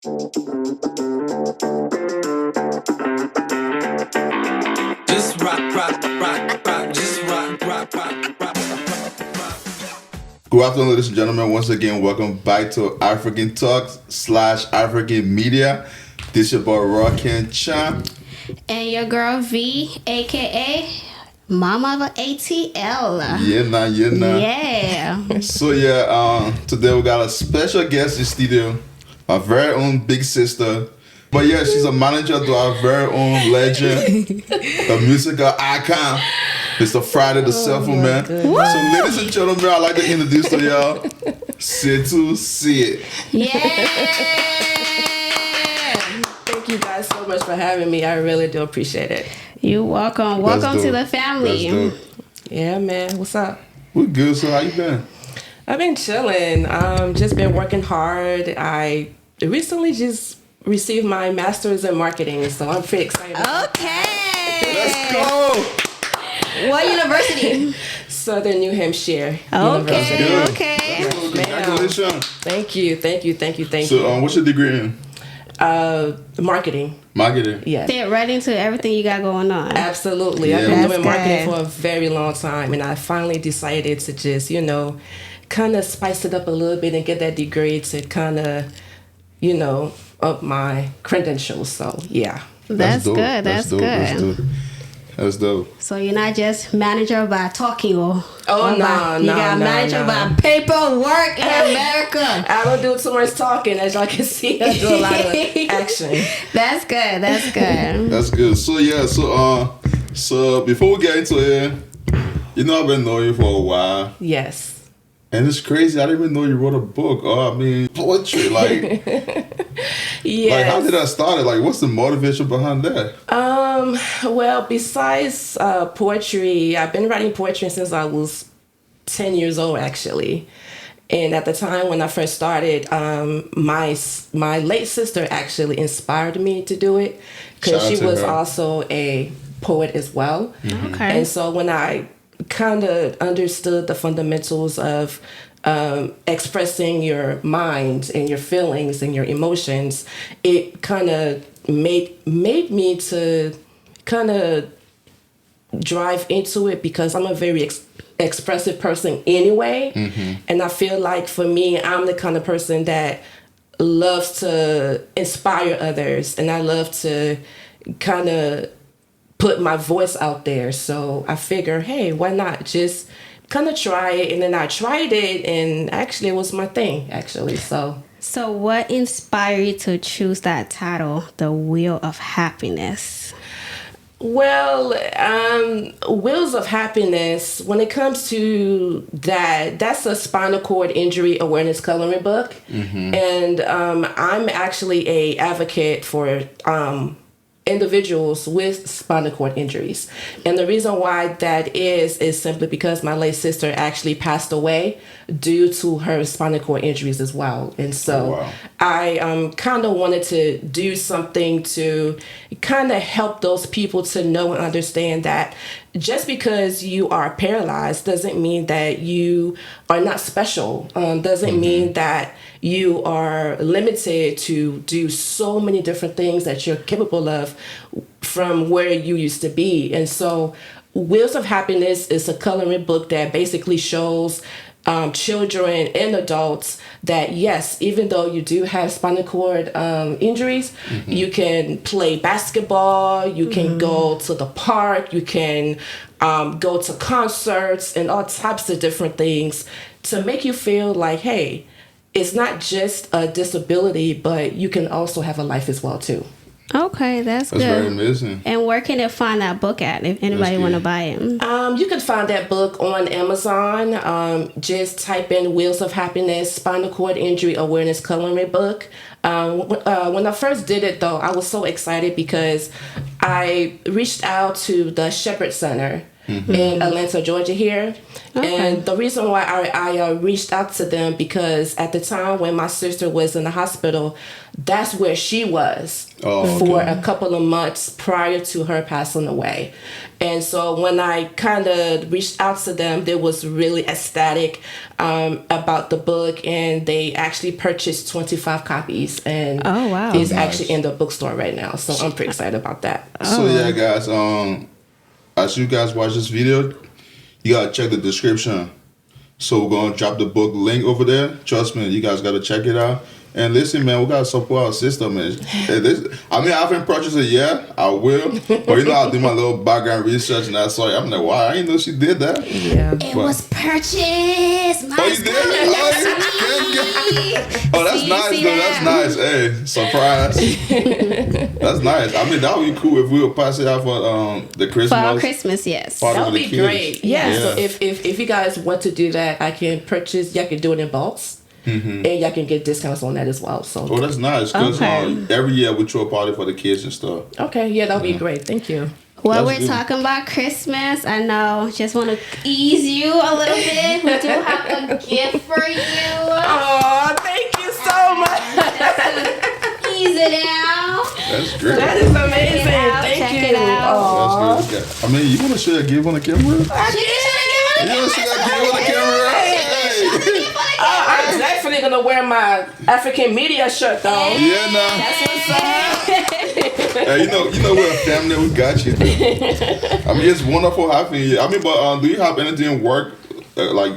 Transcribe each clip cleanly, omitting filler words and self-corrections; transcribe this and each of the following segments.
Just rock, rock, rock, rock. Just rock, rock, rock, rock. Good afternoon, ladies and gentlemen. Once again, welcome back to African Talks / African Media. This your boy Rockin' Champ. And your girl V, aka Mama of ATL. Yeah. So today we got a special guest in the studio, my very own big sister. But yeah, she's a manager to our very own legend, the musical icon, Mr. Friday the Cellphone Man. Goodness. So ladies and gentlemen, I'd like to introduce to y'all SAYTUE, SAYE. Yeah. Thank you guys so much for having me. I really do appreciate it. You're welcome. Welcome to the family. That's dope. Yeah, man. What's up? We're good. So how you been? I've been chilling. Just been working hard. I recently just received my master's in marketing, so I'm pretty excited. Okay. Let's go. What university? Southern New Hampshire University. Good. Okay. That's good. Congratulations. Thank you. So what's your degree in? Marketing. Marketing. Yes. Fit right into everything you got going on. Absolutely. Yeah. I've been That's doing marketing good. for a very long time, and I finally decided to just, kind of spice it up a little bit and get that degree to kind of, up my credentials. So, yeah. That's dope. good. That's good. That's dope. So you're not just manager by talking or Oh, you got manager by paperwork in America. I don't do too much talking, as y'all can see. I do a lot of action. That's good. That's good. That's good. So before we get into it, I've been knowing you for a while. Yes. And it's crazy. I didn't even know you wrote a book. Poetry. Yes. Like, how did that start? Like, what's the motivation behind that? Well, besides poetry, I've been writing poetry since I was 10 years old, actually. And at the time when I first started, my late sister actually inspired me to do it because Shout out she to was her. also a poet as well. Okay. And so when I kind of understood the fundamentals of expressing your mind and your feelings and your emotions, it kind of made me to kind of drive into it because I'm a very expressive person anyway. And I feel like for me, I'm the kind of person that loves to inspire others, and I love to kind of put my voice out there. So I figure, hey, why not just kind of try it? And then I tried it, and actually it was my thing, actually. So what inspired you to choose that title, The Wheel of Happiness? well, Wheels of Happiness, when it comes to that's a spinal cord injury awareness coloring book. And I'm actually a advocate for individuals with spinal cord injuries. And the reason why that is simply because my late sister actually passed away due to her spinal cord injuries as well. And so Wow. I kind of wanted to do something to kind of help those people to know and understand that just because you are paralyzed doesn't mean that you are not special, doesn't mean that you are limited to do so many different things that you're capable of from where you used to be. And so Wheels of Happiness is a coloring book that basically shows children and adults that yes, even though you do have spinal cord injuries, you can play basketball, you can go to the park, you can go to concerts and all types of different things to make you feel like, hey, it's not just a disability, but you can also have a life as well too. Okay, that's good. That's very amazing. And where can they find that book at if anybody want to good. buy it? You can find that book on Amazon. Just type in Wheels of Happiness, Spinal Cord Injury Awareness Coloring Book. When I first did it, though, I was so excited because I reached out to the Shepherd Center in Atlanta, Georgia here. And the reason why I reached out to them because at the time when my sister was in the hospital, that's where she was for a couple of months prior to her passing away. And so when I kind of reached out to them, they was really ecstatic about the book, and they actually purchased 25 copies, and it's actually in the bookstore right now. So I'm pretty excited about that. So yeah, guys, as you guys watch this video, you gotta check the description. So we're gonna drop the book link over there. Trust me, you guys gotta check it out. And listen, man, we gotta support our sister, man. I haven't purchased it yet. I will, but you know, I'll do my little background research, and I saw it. I'm like, wow, I didn't know she did that. Yeah, it was purchased. Oh, you did? Oh, that's nice, though. That's nice. Hey, surprise. That's nice. I mean, that would be cool if we would pass it out for the Christmas. For our Christmas, yes. That would be great. Yeah. So if you guys want to do that, I can purchase. Y'all can do it in bulks. And y'all can get discounts on that as well. So that's nice because every year we throw a party for the kids and stuff. Okay, yeah, that'll be great. Thank you. Well, we're talking about Christmas. I know. Just want to ease you a little bit. We do have a gift for you. Oh, thank you so much. Ease it out. That's great. That is amazing. Thank you. Check it out. That's good. I mean, you want to share a gift on the camera? You want to share a gift on the camera? I'm definitely gonna wear my African media shirt though. Yeah, nah. That's what's up. Hey, you know we're a family. We got you. I mean, it's wonderful having you. I mean, but do you have anything work like?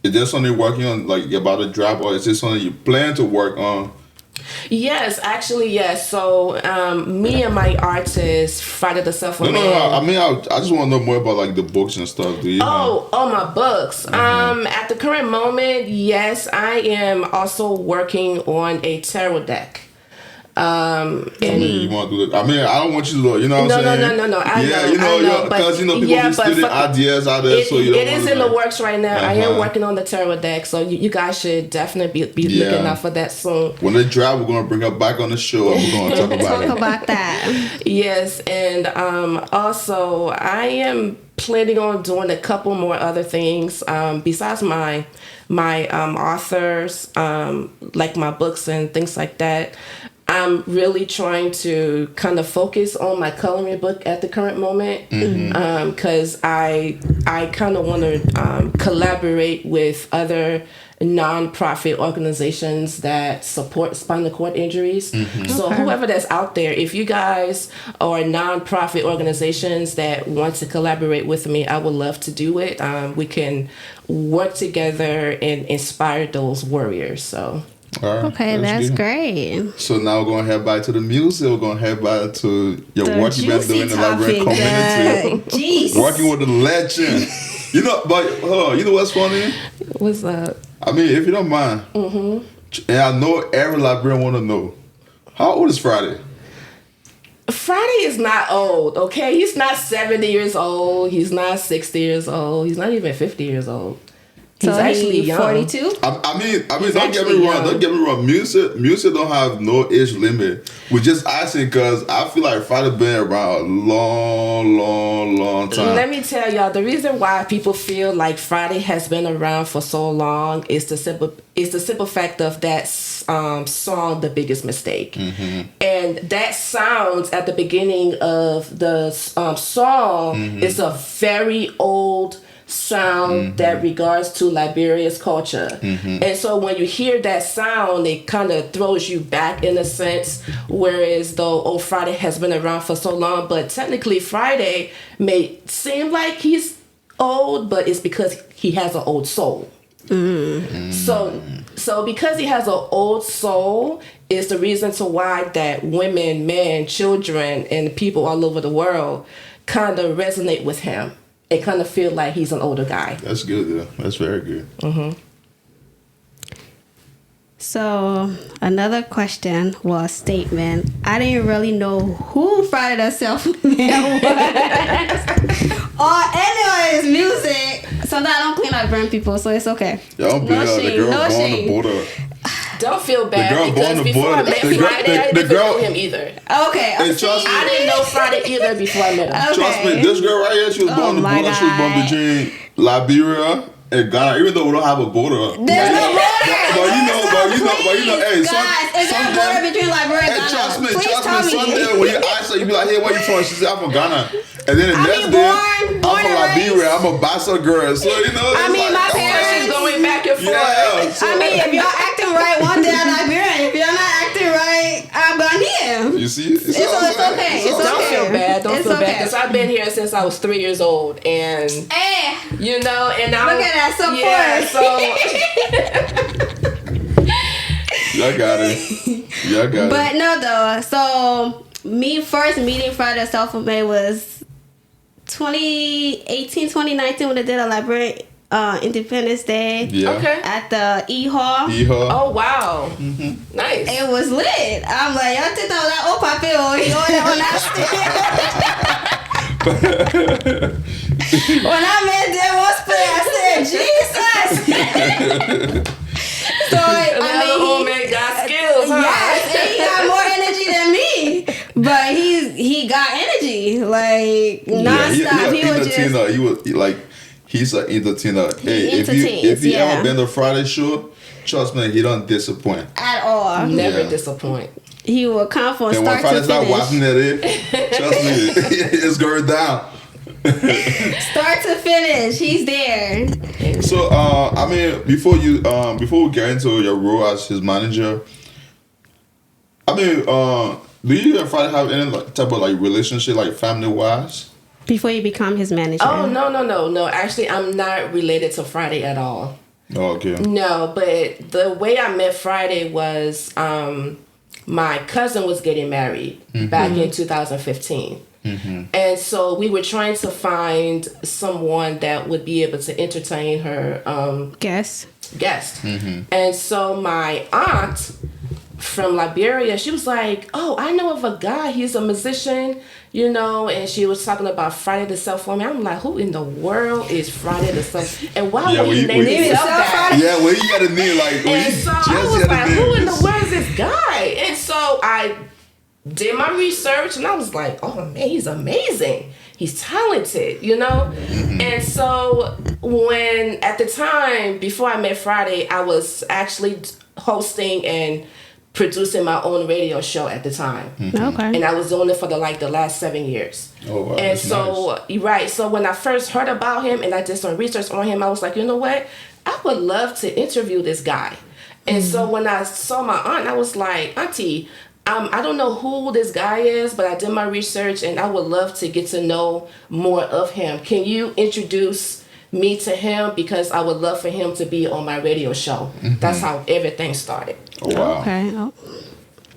Is there something you're working on, like about to drop, or is this something you plan to work on? Yes, actually, yes. So, me and my artist, Friday the Cellphone. No. I mean, I just want to know more about like the books and stuff. Do you? My books. At the current moment, yes, I am also working on a tarot deck. And you want to do that? I mean, I don't want you to, you know what I'm saying? No. I know, because people be stealing ideas out there, so you don't. It is in the works right now. I am working on the tarot deck, so you guys should definitely be looking out for that soon. When they drop, we're gonna bring her back on the show, and we're gonna talk about it. Talk about that. Yes, and also I am planning on doing a couple more other things besides my authors, like my books and things like that. I'm really trying to kind of focus on my coloring book at the current moment because I kind of want to collaborate with other non-profit organizations that support spinal cord injuries. So whoever that's out there, if you guys are non-profit organizations that want to collaborate with me, I would love to do it. We can work together and inspire those warriors. So. Right, okay, that's great. So now we're going to head back to the music. We're going to head back to your work you've been doing in the Liberian community. Working with the legend. You know, but hold on, you know what's funny? What's up? I mean, if you don't mind, and I know every Liberian want to know, how old is Friday? Friday is not old, okay? He's not 70 years old. He's not 60 years old. He's not even 50 years old. He's actually young. 42? I mean, don't get me wrong. Don't get me wrong. Music don't have no age limit. We're just asking because I feel like Friday been around a long time. Let me tell y'all, the reason why people feel like Friday has been around for so long is the simple fact of that song, "The Biggest Mistake," and that sounds at the beginning of the song is a very old sound that regards to Liberia's culture. And so when you hear that sound, it kind of throws you back in a sense, whereas though Friday has been around for so long, but technically Friday may seem like he's old, but it's because he has an old soul. So because he has an old soul is the reason to why that women, men, children, and people all over the world kind of resonate with him. It kind of feel like he's an older guy. That's good, yeah. That's very good. So another question was statement. I didn't really know who Friday the Cellphone was. Or anyways, music. Sometimes I don't clean up burn people, so it's okay. Yeah, I don't believe the girl on the border. Don't feel The bad girl because born the before I boy. met The girl- Friday, I the didn't girl- know him either. Okay. Hey, trust me. I didn't know Friday either before I met him. Trust me, this girl right here, she was born my she was born God. between Liberia and Ghana. Even though we don't have a border, There's no border. but you know, hey, Guys, is there a border between Liberia and Hey, Ghana? trust Please tell me. me. Someday when you ask her, you be like, "Hey, where you from?" She said, "I'm from Ghana." And then the I next mean, day, born I'm from and Liberia. I'm a Bassa girl, so you know. I it's mean, like, my I'm parents- She's going back and forth. Yeah. So, I mean, if y'all acting right one day, I'm Liberian. If y'all not acting right, I'm Ghanaian. you see, It's okay. It's Don't okay. feel bad. Don't It's feel bad okay. because I've been here since I was 3 years old, and Hey, you know, and I look at that support. Yeah, so Y'all got it. But no, though. So me first meeting Friday Self-Made was 2018, 2019 when they did a Liberian Independence Day Yeah. okay. at the E-Hall. Yeehaw. Oh wow, nice. It was lit. I'm like, y'all think that oh papi when I met them was play, I said, Jesus. So Another homemade got skills, huh? yes, and he got more energy than me. But he got energy like nonstop. He He was just entertainer. He's an entertainer. Hey, entertains, if you yeah. ever been to Friday show, trust me, he don't disappoint. at all. Never Yeah. disappoint. He will come from And when start Friday to start finish. watching it, trust me, it's going down. Start to finish, he's there. So, I mean, before we get into your role as his manager, I mean, do you and Friday have any type of like relationship, like family wise? Before you become his manager. Oh no. Actually, I'm not related to Friday at all. Oh, okay. No, but the way I met Friday was my cousin was getting married back in 2015. And so we were trying to find someone that would be able to entertain her Guess. guest. And so my aunt from Liberia, she was like, "Oh, I know of a guy. He's a musician, you know." And she was talking about Friday the Self-Phone. I'm like, "Who in the world is Friday the Self? And why Yeah, would he we- name we- himself that?" Yeah, well, you got a name like. And so I was like, "Who in the world is this guy?" And so I did my research, and I was like, "Oh man, he's amazing. He's talented, you know." And so when at the time before I met Friday, I was actually hosting and producing my own radio show at the time. Okay. And I was doing it for the last 7 years. Oh, wow, And that's so, right. So when I first heard about him and I did some research on him, I was like, you know what? I would love to interview this guy. And so when I saw my aunt, I was like, Auntie, I don't know who this guy is, but I did my research and I would love to get to know more of him. Can you introduce me to him? Because I would love for him to be on my radio show. That's how everything started. Oh, wow. Okay. Oh.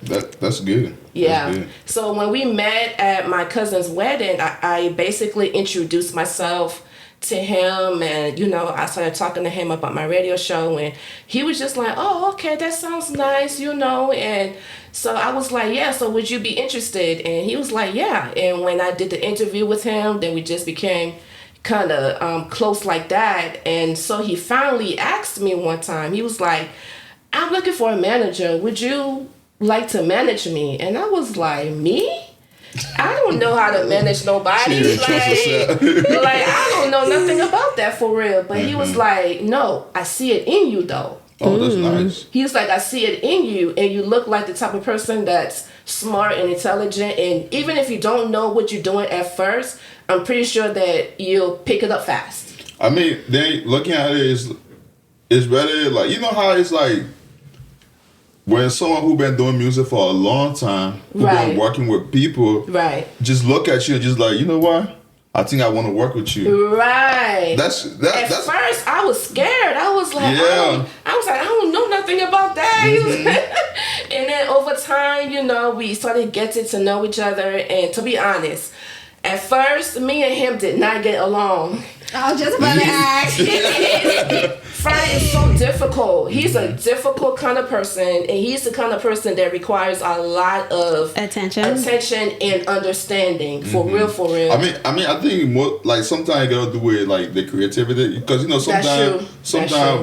That's good. Yeah. That's good. So when we met at my cousin's wedding, I basically introduced myself to him, and you know, I started talking to him about my radio show, and he was just like, "Oh, okay, that sounds nice," you know. And so I was like, "Yeah, so would you be interested?" And he was like, "Yeah." And when I did the interview with him, then we just became kind of close like that. And so he finally asked me one time, he was like, "I'm looking for a manager. Would you like to manage me?" And I was like, "Me? I don't know how to manage nobody. She didn't trust herself. Like I don't know nothing about that for real." But he was like, "No, I see it in you though." Oh, that's nice. He was like, "I see it in you, and you look like the type of person that's smart and intelligent. And even if you don't know what you're doing at first, I'm pretty sure that you'll pick it up fast." I mean, then looking at it is better. Like, you know how it's like when someone who been doing music for a long time, who Right. been working with people, Right. just look at you and just like, you know what? I think I want to work with you. Right. That's At first, I was scared. I was like, Yeah. I don't know nothing about that. And then over time, you know, we started getting to know each other. And to be honest, at first, me and him did not get along. I was just about to ask. Friday is so difficult. He's a difficult kind of person, and he's the kind of person that requires a lot of attention and understanding. For real, for real. I mean, I think more like sometimes you gotta do with like the creativity, because you know sometimes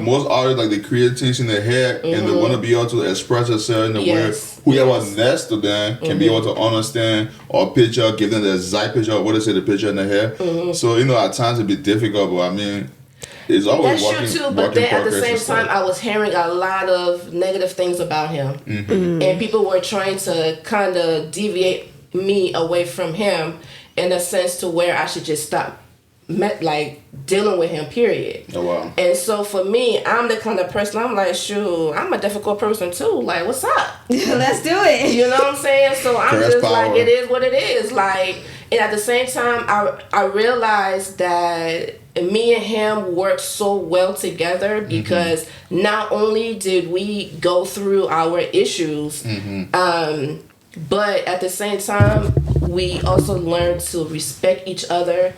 most artists like they create things in their head and they want to be able to express themselves in a way whoever next to them can be able to understand or picture, give them the exact picture of what they say the picture in their head. So you know at times it'd be difficult, but I mean. It's always that's true too, but then at the same time, I was hearing a lot of negative things about him, and people were trying to kind of deviate me away from him in a sense to where I should just stop, dealing with him. Period. Oh wow! And so for me, I'm the kind of person. I'm like, shoot, I'm a difficult person too. Like, what's up? Let's do it. You know what I'm saying? So I'm just power. like, it is what it is. Like, and at the same time, I realized that me and him worked so well together because not only did we go through our issues, but at the same time, we also learned to respect each other,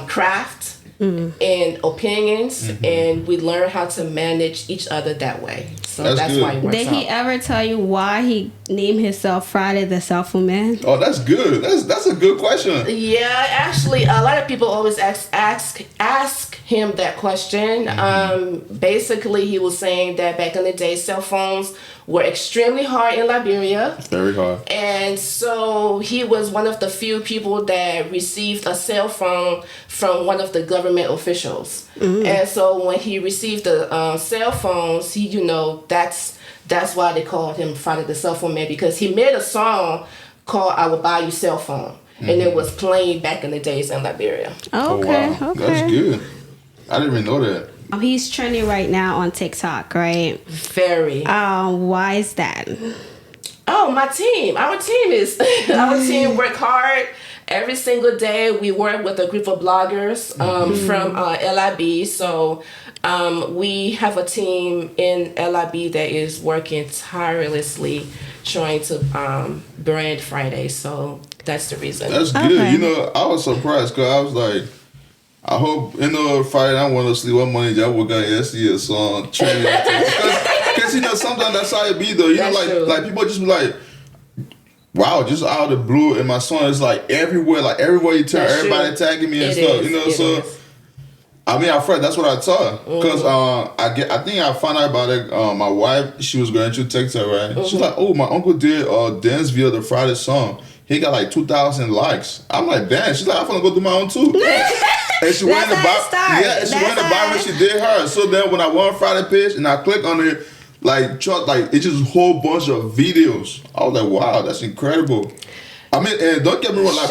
craft and opinions, and we learned how to manage each other that way. So that's why it works Did he ever tell you why he named himself Friday the Cellphone Man? Oh, that's good. That's a good question. Yeah, actually, a lot of people always ask him that question. Basically, he was saying that back in the day, cell phones were extremely hard in Liberia. Very hard. And so he was one of the few people that received a cell phone from one of the government officials. And so when he received the cell phones, he, that's why they called him Friday the Cellphone Man, because he made a song called "I Will Buy You Cell Phone," and it was playing back in the days in Liberia. Oh, okay, wow. okay. That's good. I didn't even know that. He's trending right now on TikTok, right? Very. Why is that? Oh, my team. Our team work hard every single day. We work with a group of bloggers from LIB. So we have a team in LIB that is working tirelessly trying to brand Friday. So that's the reason. That's good. Okay. I was surprised because I was like, I hope, Friday I want to sleep one morning, y'all work on a song, trending. Because, sometimes that's how it be, though. Like people just be like, wow, just out of the blue, and my song is like everywhere you turn, that's everybody true. tagging me and stuff, I mean, at first, that's what I thought. Because I think I found out about it. My wife, she was going through TikTok, right? She's like, oh, my uncle did a dance video of the Friday song. He got like 2,000 likes. I'm like, damn. She's like, I'm gonna go do my own too. And she went in the bottom. Yeah, and she went in the bottom and she did her. So then when I went on Friday page and I click on it, it's just a whole bunch of videos. I was like, wow, that's incredible. I mean, and don't get me wrong. Like,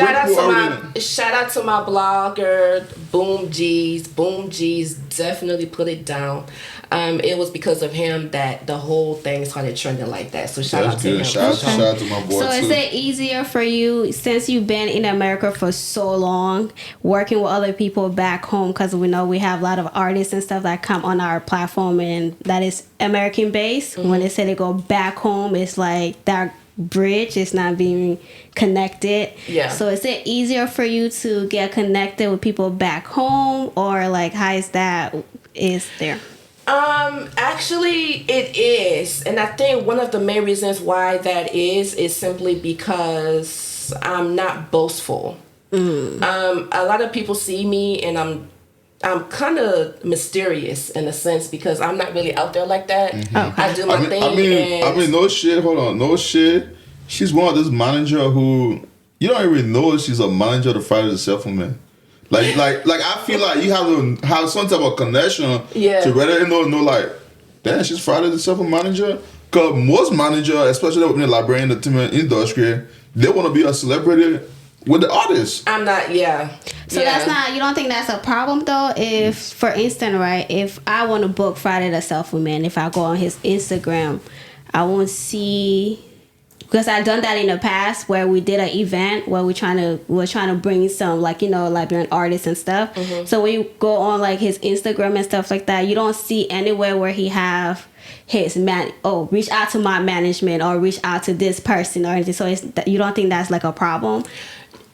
shout out to my blogger, Boom G's. Boom G's definitely put it down. It was because of him that the whole thing started trending like that. So shout out to him. Shout out to my boy So is it easier for you, since you've been in America for so long, working with other people back home? Because we know we have a lot of artists and stuff that come on our platform and that is American based. When they say they go back home, it's like that bridge is not being connected. Yeah. So is it easier for you to get connected with people back home, or like how is that is there? Actually it is. And I think one of the main reasons why that is simply because I'm not boastful. A lot of people see me and I'm kind of mysterious in a sense because I'm not really out there like that. I do my thing. I mean, no shit. Hold on, no shit. She's one of this manager who you don't even know she's a manager of the Friday the Cellphone Man. Like I feel like you have to have some type of connection to really know like, damn, she's Friday the Cellphone manager. Cause most managers, especially in the Liberian entertainment industry, they want to be a celebrity with the artists. I'm not. So that's not, you don't think that's a problem though? If, for instance, right, if I want to book Friday the Cellphone Man, if I go on his Instagram, I won't see, because I've done that in the past where we did an event where we're trying to bring some Liberian artists and stuff. So when you go on like his Instagram and stuff like that, you don't see anywhere where he have his reach out to my management or reach out to this person or anything. So you don't think that's like a problem?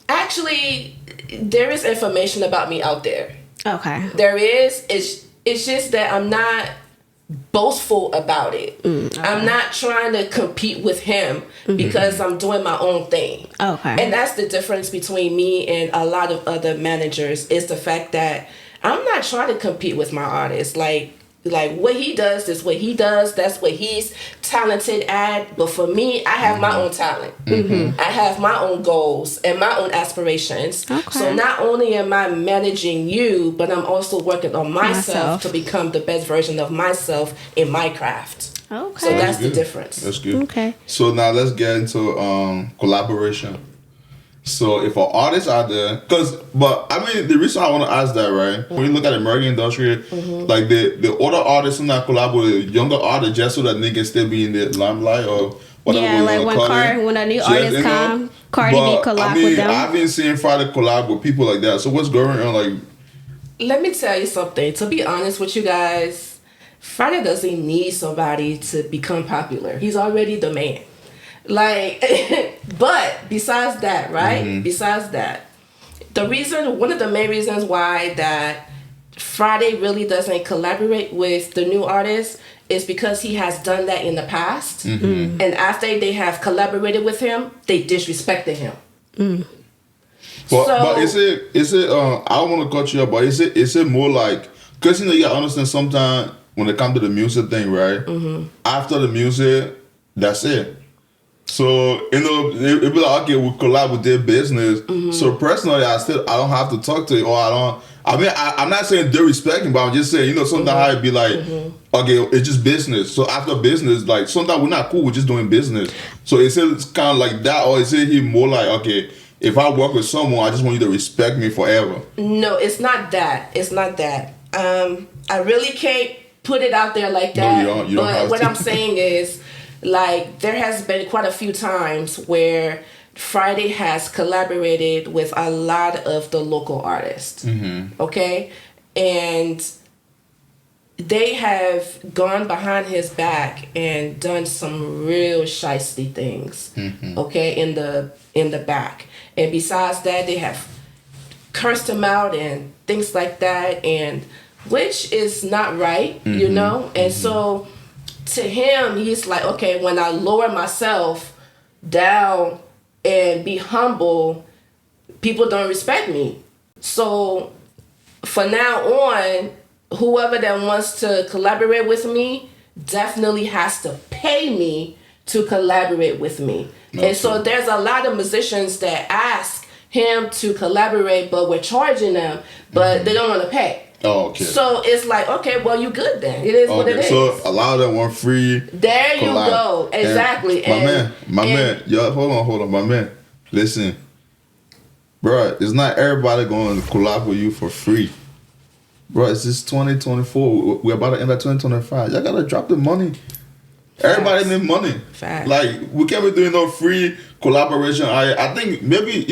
Actually, there is information about me out there. Okay. There is. It's It's just that I'm not boastful about it. Okay. I'm not trying to compete with him because I'm doing my own thing. Okay. And that's the difference between me and a lot of other managers, is the fact that I'm not trying to compete with my artists. Like what he does is what he does. That's what he's talented at. But for me, I have my own talent. I have my own goals and my own aspirations. Okay. So not only am I managing you, but I'm also working on myself to become the best version of myself in my craft. Okay. So that's the good. difference. That's good. Okay. So now let's get into collaboration. So if an artist out there, but I mean, the reason I want to ask that, right? When you look at the American industry, like the older artists who not collaborate with younger artists just so that they can still be in the limelight or whatever. Yeah, like when a new artist come, Cardi B collab with them. I've been seeing Friday collab with people like that. So what's going on? Like, let me tell you something. To be honest with you guys, Friday doesn't need somebody to become popular. He's already the man. Like, but besides that, right? Besides that, one of the main reasons why that Friday really doesn't collaborate with the new artists is because he has done that in the past. And after they have collaborated with him, they disrespected him. but is it? I don't want to cut you up, but is it more like, because you gotta understand sometimes when it comes to the music thing, right? After the music, that's it. So, it'd be like, okay, we collab with their business. So personally, I don't have to talk to you, or I'm not saying they're respecting, but I'm just saying, sometimes I'd be like, okay, it's just business. So after business, like, sometimes we're not cool, we're just doing business. So is it kind of like that, or is it he more like, okay, if I work with someone, I just want you to respect me forever? No, it's not that. It's not that. I really can't put it out there like that. No, you don't have what to. I'm saying is, like, there has been quite a few times where Friday has collaborated with a lot of the local artists. Okay? And they have gone behind his back and done some real shiesty things. Okay, in the back. And besides that, they have cursed him out and things like that, and which is not right, And so to him, he's like, okay, when I lower myself down and be humble, people don't respect me. So for now on, whoever that wants to collaborate with me definitely has to pay me to collaborate with me. Okay. And so there's a lot of musicians that ask him to collaborate, but we're charging them, but they don't want to pay. Oh, okay. So it's like, okay, well, you good then. It is what it is. So a lot of them want free. There you go. Exactly. My man, yo, hold on, my man. Listen, bro, it's not everybody going to collab with you for free. Bro, it's just 2024. We're about to enter 2025. Y'all gotta drop the money. Facts. Everybody need money. Facts. Like, we can't be doing no free collaboration. I think maybe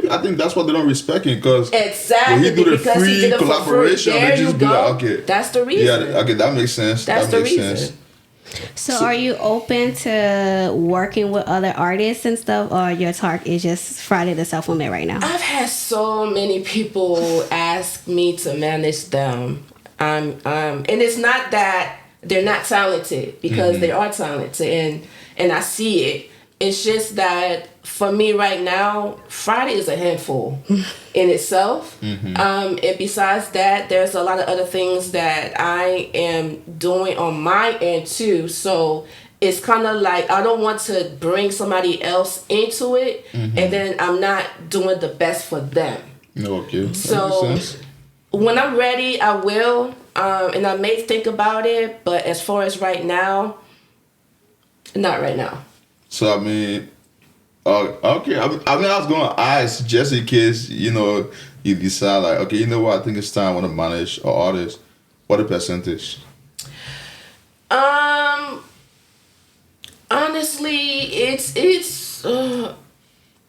I think that's what they don't respect him, because exactly, when he do the because free he did it collaboration, they just be like, okay, that's the reason. Yeah, okay, that makes sense. That's that the makes reason. sense. So are you open to working with other artists and stuff, or your target is just Friday the Self-Woman right now? I've had so many people ask me to manage them. And it's not that they're not talented, because they are talented, and I see it. It's just that for me right now, Friday is a handful in itself. And besides that, there's a lot of other things that I am doing on my end too. So it's kind of like, I don't want to bring somebody else into it, and then I'm not doing the best for them. Okay. So when I'm ready, I will. And I may think about it, but as far as right now, not right now. So I mean, okay. I was gonna ask just in case you decide like, okay, you know what? I think it's time I want to manage an artist. What the percentage? Honestly, it's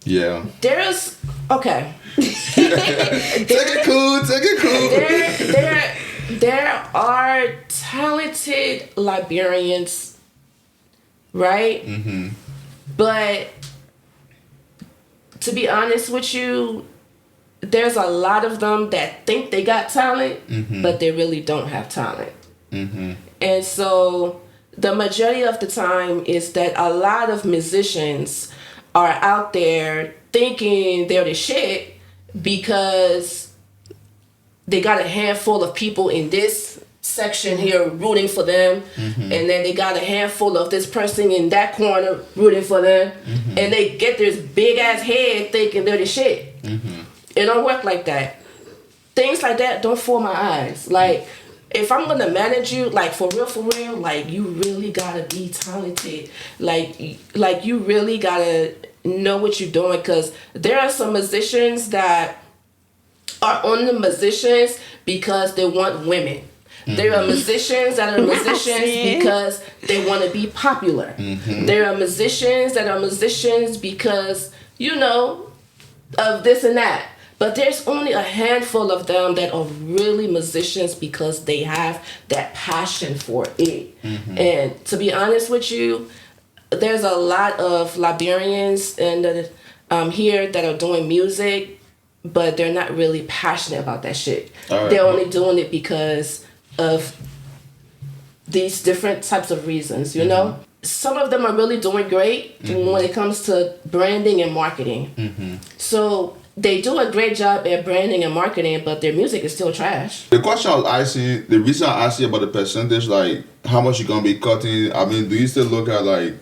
yeah. There's okay. Take it cool. There are talented Liberians, right? But to be honest with you, there's a lot of them that think they got talent, but they really don't have talent. And so the majority of the time is that a lot of musicians are out there thinking they're the shit because they got a handful of people in this section here rooting for them, and then they got a handful of this person in that corner rooting for them, and they get this big ass head thinking they're the shit. It don't work like that. Things like that don't fool my eyes. Like, if I'm gonna manage you, like for real, like you really gotta be talented. Like you really gotta know what you're doing, because there are some musicians that are only musicians because they want women. There are musicians that are musicians because they want to be popular. There are musicians that are musicians because, you know, of this and that. But there's only a handful of them that are really musicians because they have that passion for it. And to be honest with you, there's a lot of Liberians and here that are doing music, but they're not really passionate about that shit. They're only doing it because of these different types of reasons, you know? Some of them are really doing great when it comes to branding and marketing. So they do a great job at branding and marketing, but their music is still trash. The question I was asking, the reason I asked you about the percentage, like how much you're gonna be cutting, I mean, do you still look at like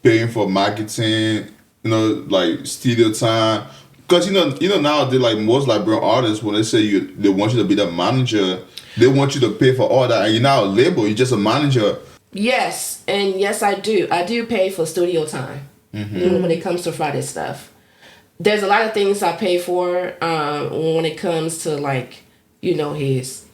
paying for marketing, you know, like studio time? Because you know nowadays, like most Liberian artists, when they say they want you to be the manager, they want you to pay for all that, and you're not a label, you're just a manager. Yes, and yes, I do. I do pay for studio time when it comes to Friday stuff. There's a lot of things I pay for when it comes to, like, you know, his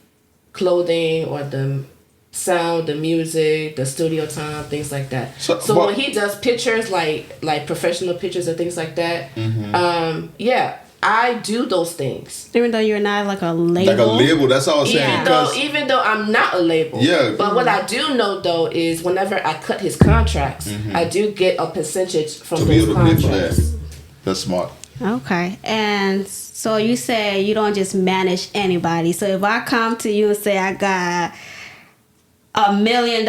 clothing or the sound, the music, the studio time, things like that. So when he does pictures, like professional pictures and things like that, yeah, I do those things. Even though you're not like a label. Like a label, that's all I'm saying. Even though I'm not a label. Yeah. But what I do know though is whenever I cut his contracts, I do get a percentage from to be those able to pay for contracts. that. That's smart. Okay. And so you say you don't just manage anybody. So if I come to you and say I got $1 million,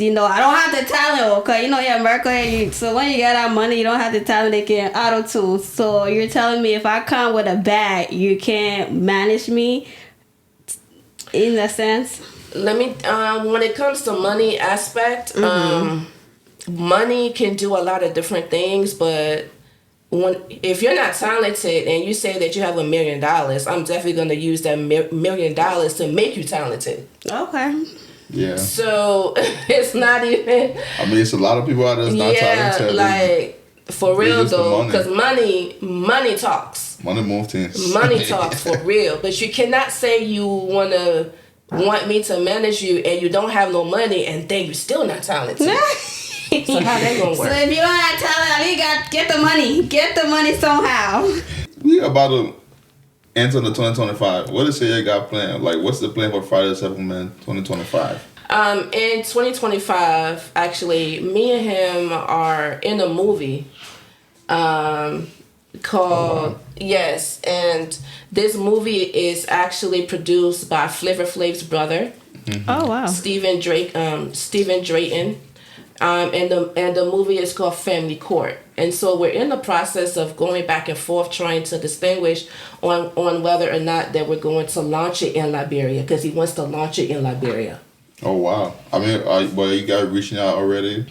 you know, I don't have the talent, okay? You know, yeah, America, so when you get that money, you don't have the talent, they can auto-tune. So you're telling me if I come with a bag, you can't manage me in a sense? Let me, when it comes to money aspect, money can do a lot of different things, but if you're not talented and you say that you have $1 million, I'm definitely going to use that $1 million to make you talented. Okay. Yeah. So it's not even. I mean, it's a lot of people out there that's not talented. Like for real though, because money talks. Money moves things. Money talks for real, but you cannot say you want me to manage you and you don't have no money and then you're still not talented. So how that gonna work? So if you don't have talent, you got get the money. Get the money somehow. We about to enter the 2025. What is SAYE got planned? Like, what's the plan for Friday the 7th, man, 2025? In 2025, actually, me and him are in a movie called Yes, and this movie is actually produced by Flavor Flav's brother. Oh wow. Stephen Drayton. And the movie is called Family Court. And so we're in the process of going back and forth trying to distinguish on whether or not that we're going to launch it in Liberia, because he wants to launch it in Liberia. Oh, wow. I mean, well, you guys reaching out already?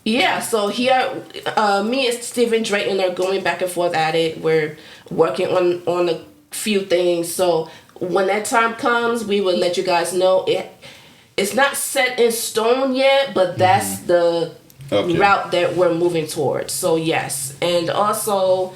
Yeah, so here, me and Stephen Drayton are going back and forth at it. We're working on a few things. So when that time comes, we will let you guys know. It's not set in stone yet, but that's the route that we're moving towards. So yes, and also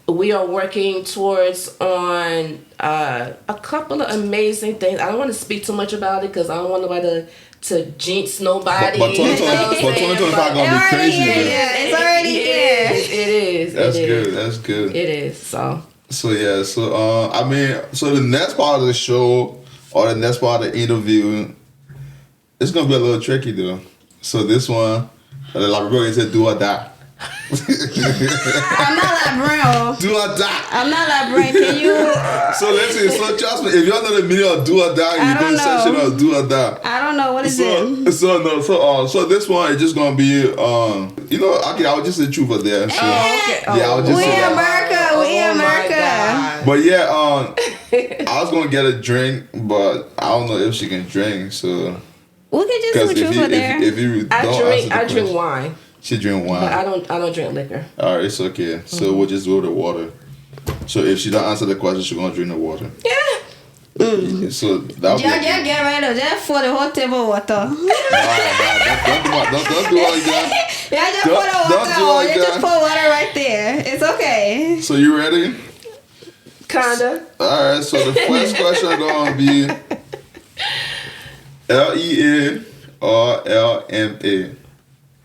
we are working towards on a couple of amazing things. I don't want to speak too much about it because I don't want nobody to jinx nobody. But 2025 gonna be crazy. It's already here. It is. That's good. That's good. It is. So yeah. So I mean, so the next part of the show, or the next part of the interview, it's gonna be a little tricky though. So this one, like Liberia said, do or die. I'm not Liberian. Do or die. I'm not Liberian. Can you? So let's see. So trust me, if y'all know the meaning of do or die, you go section of do or die. I don't know what is it. So this one is just gonna be okay, I'll just say truth or dare. So, okay. Yeah, I'll just We say in that. America. We in America. But yeah, I was gonna get a drink, but I don't know if she can drink. So We can just do truth or dare. if you don't I drink wine. She drink wine. But I don't drink liquor. All right, it's okay. So we'll just go to water. So if she don't answer the question, she's gonna drink the water. Yeah. So that'll be. Yeah, get right up. Just for the whole table water. Don't do all that. Yeah, just pour the Don't water do all on. You just that. pour water right there. It's okay. So you ready? Kinda. All right. So the first question gonna be LEA or LMA.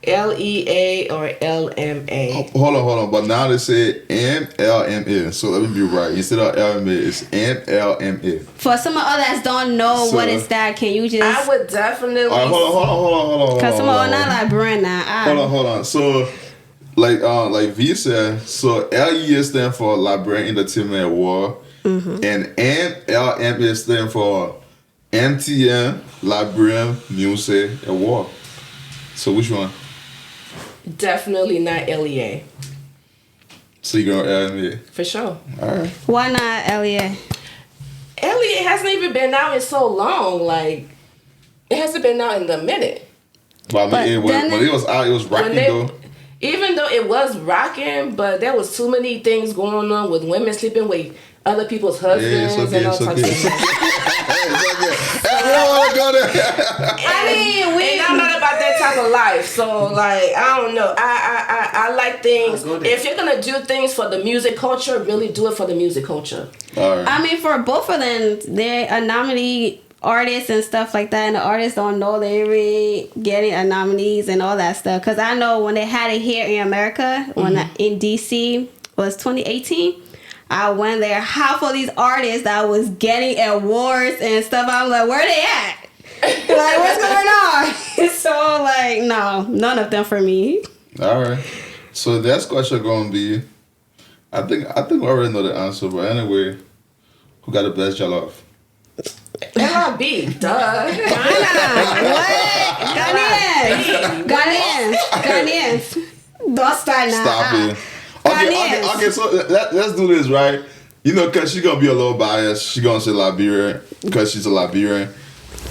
LEA or LMA. Hold on. But now they say MLMA. So let me be right. Instead of LMA, it's MLMA. For some of others don't know what is that, can you just? I would definitely. All right, hold on. Because some of them not like brand now. Hold on. So, like V said, so LEA stand for Liberian Entertainment Award, and MLMA stand for MTN Liberian Music Award. So which one? Definitely not LEA. So you're going LMA? For sure. All right. Why not LEA? LEA hasn't even been out in so long. Like, it hasn't been out in a minute. But I mean, when it was out, it was rocking though. Even though it was rocking, but there was too many things going on with women sleeping with other people's husbands and all types of things. We don't want to go there. I mean, I'm not about that type of life. So, like, I don't know. I like things. If you're gonna do things for the music culture, really do it for the music culture. All right. I mean, for both of them, they're a nominee artists and stuff like that, and the artists don't know they're really getting a nominees and all that stuff. Because I know when they had it here in America, in DC, was 2018. I went there. Half of these artists that was getting awards and stuff, I was like, where they at? Like, what's going on? So, like, no, none of them for me. All right. So the next question gonna be, I think we already know the answer, but anyway, who got the best jollof? LRB, duh. What? Ghanaians. Don't start now. Stop it. Okay, so let's do this, right? You know, because she's going to be a little biased. She's going to say Liberia because she's a Liberian.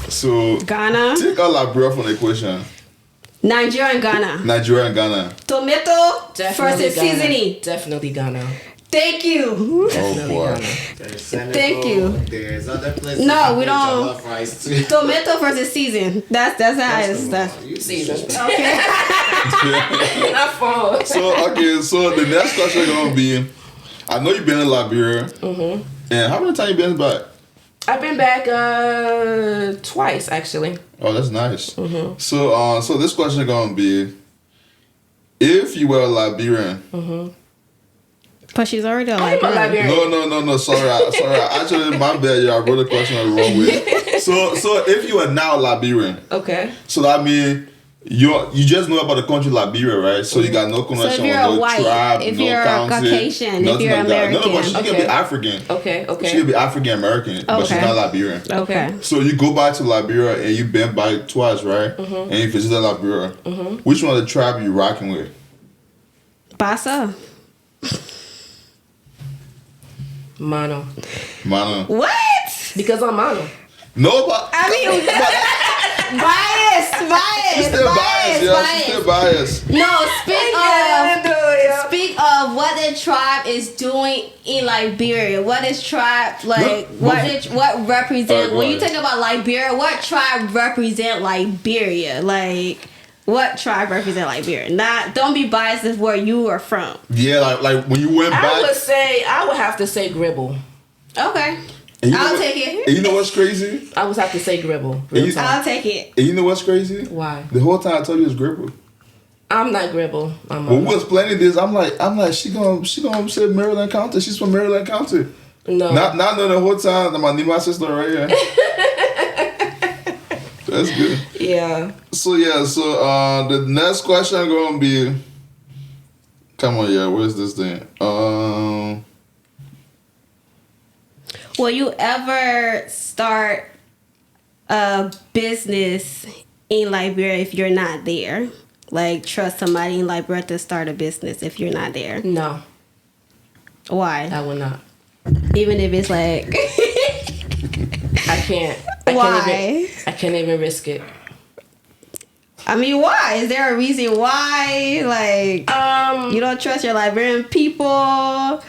So, Ghana. take out Liberia from the equation. Nigeria and Ghana. Nigeria and Ghana. Tomato Definitely versus Ghana. seasoning. Definitely Ghana. Thank you. Oh, boy. Thank you. There's other places. No, we that make don't. jollof rice too. Tomato versus season. That's how it's done. Season. Okay. Not phone. So the next question is going to be, I know you've been in Liberia. And how many times you been back? I've been back twice, actually. Oh, that's nice. So this question is going to be, if you were a Liberian, But she's already a I'm a Liberian. Liberian. No. Sorry. Actually, my bad. Yeah, I wrote the question the wrong way. So if you are now Liberian, Okay. so that means you just know about the country Liberia, right? So you got no connection if you're with a no white, tribe, if no you're a council, Caucasian, if nothing you're like that. No, but American. she can be Okay. African. Okay. She can be African American, but she's Okay. not Liberian. Okay. So you go back to Liberia and you've been back twice, right? And you visited Liberia. Which one of the tribe you rocking with? Bassa. Mono. What? Because I'm mono. No, but I mean, bias. she's still biased. Yeah, she's still biased. No, speak of what the tribe is doing in Liberia. What is tribe like? What represent? When you think about Liberia, what tribe represent Liberia? Like, what tribe represent Liberia? Don't be biased as where you are from. Yeah, like when you went back. I would have to say Gribble. Okay. And you know I'll what- take it. And you know what's crazy? I would have to say Gribble. And you- I'll take it. And you know what's crazy? Why? The whole time I told you it was Gripper. I'm not Gribble. I'm When we mono. was planning this, I'm like, she gonna say Maryland County. She's from Maryland County. No. Not knowing the whole time. I need my sister right here. That's good. Yeah. So the next question gonna be, Come on, yeah. Where's this thing? Will you ever start a business in Liberia if you're not there? Like, trust somebody in Liberia to start a business if you're not there? No, Why? I will not. Even if it's like... I can't. Why? I can't even risk it. I mean, why? Is there a reason why? Like, you don't trust your Liberian people?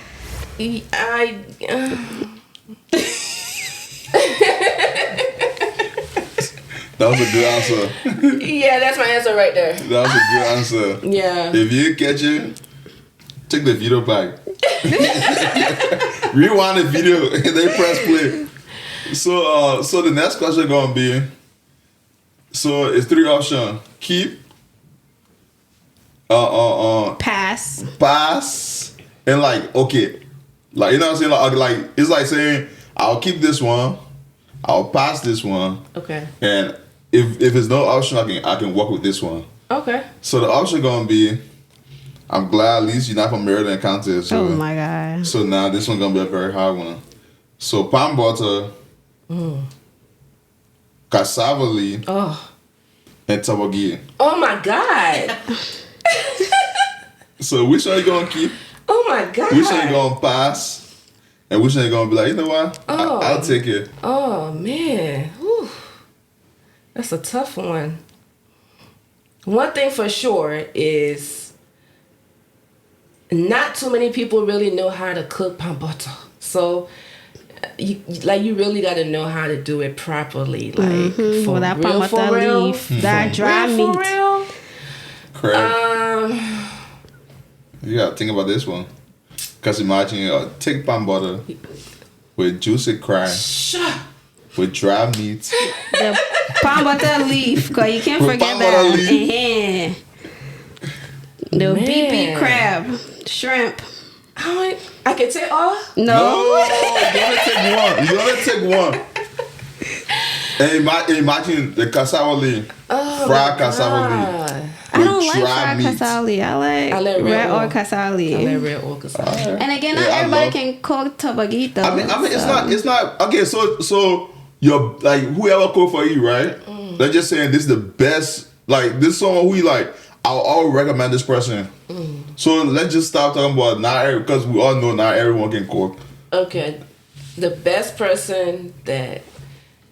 That was a good answer. Yeah, that's my answer right there. That was a good answer. Yeah. If you catch it, take the video back. Rewind the video and then press play. So the next question gonna be, so it's 3 options. Keep, Pass. pass, and like, okay. Like, you know what I'm saying? Like it's like saying, I'll keep this one, I'll pass this one, Okay. and if it's no option, I can work with this one. Okay. So the option gonna be, I'm glad at least you're not from Maryland County. So, Oh my God. So now this one gonna be a very hard one. So palm butter, cassava leaf, Oh. and tabagi. Oh my God. So which one you gonna keep? Oh my God. Which one you gonna pass? And which one you gonna be like, you know what? Oh. I'll take it. Oh man. Whew. That's a tough one. One thing for sure is not too many people really know how to cook pamboto. So you really got to know how to do it properly. Like for Well, that real, for pamata real. leaf, that dry Real, meat. for real. Correct. You gotta think about this one. Cause imagine take palm butter with juicy crab, with dry meat. The palm butter leaf, because you can't With forget palm butter that. leaf. The Man. BP crab, shrimp. I can take all. No. You gotta take one. And imagine the cassava leaf, fried cassava leaf. I don't with like dry fried meat. cassali. I like like red oil. or cassali. I like red or cassava. And again, Yeah, not I everybody love- can cook tabagito. I mean, it's not okay. So you're like whoever cook for you, right? They're just saying this is the best. Like this someone who you like. I'll recommend this person. So let's just stop talking about because we all know not everyone can cook. Okay, the best person that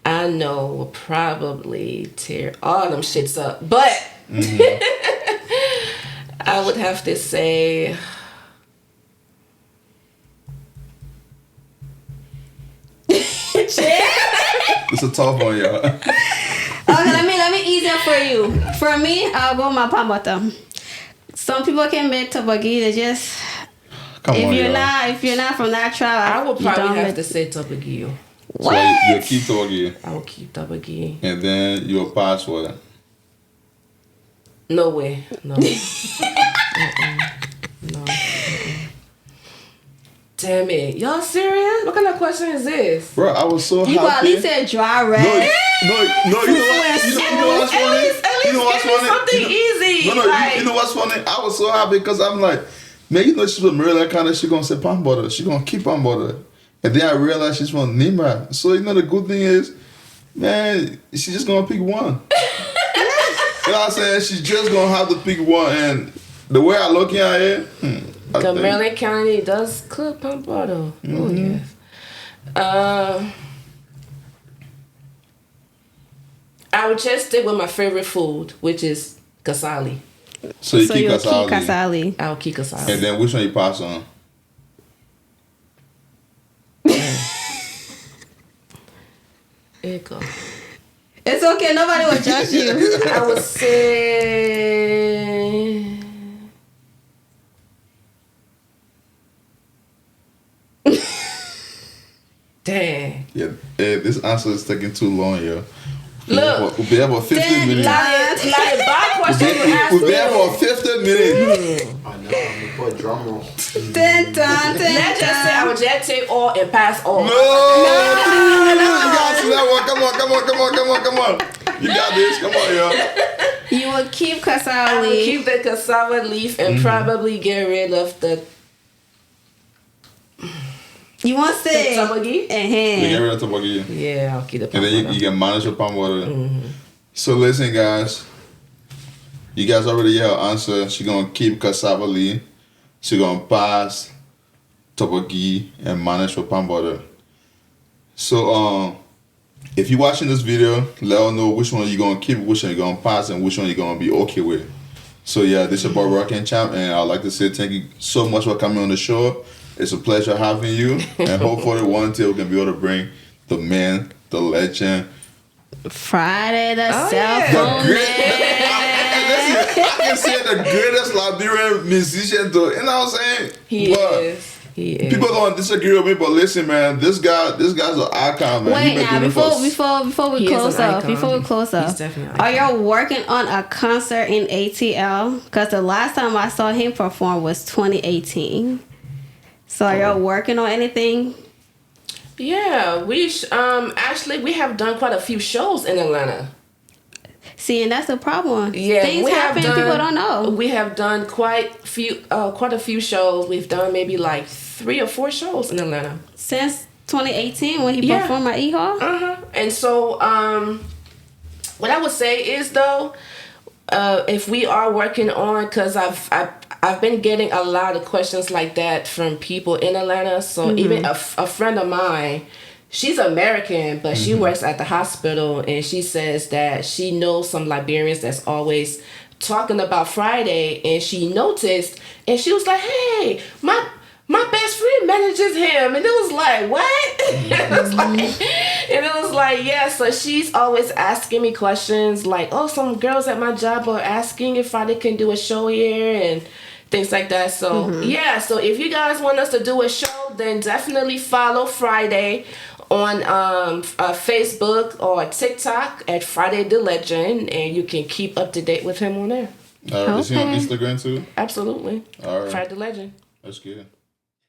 I know will probably tear all them shits up, but I would have to say It's a tough one, y'all. Okay, let me ease it for you. For me, I'll go my pamata. Some people can make tabagi. They just Come on, y'all. if you're not from that tribe, I would you don't probably have make- to say tabagi. So you keep talking, I would keep tabagi. and then you'll pass for it. No way. No. No. Damn it. Y'all serious? What kind of question is this? Bro, I was so You happy. at least said dry No, red. no, you know what? You know what's funny? At least You know what's give me funny? something You know- easy. No, like, you know what's funny? I was so happy because I'm like, man, you know she's from Maryland kind of. She gonna say palm butter. She gonna keep palm butter. And then I realized she's from Nima. So you know the good thing is, man, she's just gonna pick one. You know what I'm saying? She's just gonna have to pick one. And the way I look at it, I think- Maryland County does cook pamboto. Oh yes. I would just stick with my favorite food, which is kasali. So you So keep you'll keep kasali. kasali. I'll keep kasali. And then which one you pass on? There you go. It's okay. Nobody will judge you. I would say. Dang. Yeah, this answer is taking too long, yo. Look. We'll be here for 15 Then minutes. Like bad question you asked We'll be here me. for 15 minutes. I know, I'm gonna put a drum roll. Dun, dun, dun, Let's just say I would just take all and pass all. No! You got to that one. Come on. You got this. Come on, yo. You will keep cassava I will leaf. keep the cassava leaf and probably get rid of the You want to say? tabagi. You get rid of tobacco. Yeah, I'll keep the And then you can manage your palm water. So listen, guys. You guys already have an answer. She's gonna keep cassava leaf. She's gonna pass tobacco and manage your palm butter. So if you're watching this video, let us know which one you're gonna keep, which one you're gonna pass, and which one you're gonna be okay with. So yeah, this is your boy Rockin' Champ, and I'd like to say thank you so much for coming on the show. It's a pleasure having you, and hopefully one day we can be able to bring the man, the legend, Friday the cell yeah. phone the man. I can say the greatest Liberian musician though. You know what I'm saying? He is. He is. People don't disagree with me, but listen, man, this guy's an icon, man. Wait now, before we He is close an up, icon. He's definitely an are icon. y'all working on a concert in ATL? Because the last time I saw him perform was 2018. So are y'all working on anything? Yeah, we actually we have done quite a few shows in Atlanta. See, and that's the problem. Yeah, Things happen, people don't know. We have done quite a few shows. We've done maybe like 3 or 4 shows in Atlanta Since 2018 when he Yeah. performed at E-Hall? And so, what I would say is though, if we are working on, because I've been getting a lot of questions like that from people in Atlanta. So even a friend of mine, she's American, but she works at the hospital, and she says that she knows some Liberians that's always talking about Friday, and she noticed, and she was like, "Hey, my best friend manages him," and it was like, "What?" and it was like, yeah. So she's always asking me questions like, "Oh, some girls at my job are asking if Friday can do a show here," and things like that. So yeah, so if you guys want us to do a show, then definitely follow Friday on Facebook or TikTok at Friday the Legend, and you can keep up to date with him on there. Is he on Okay. Instagram too? Absolutely. All right. Friday the Legend. That's good.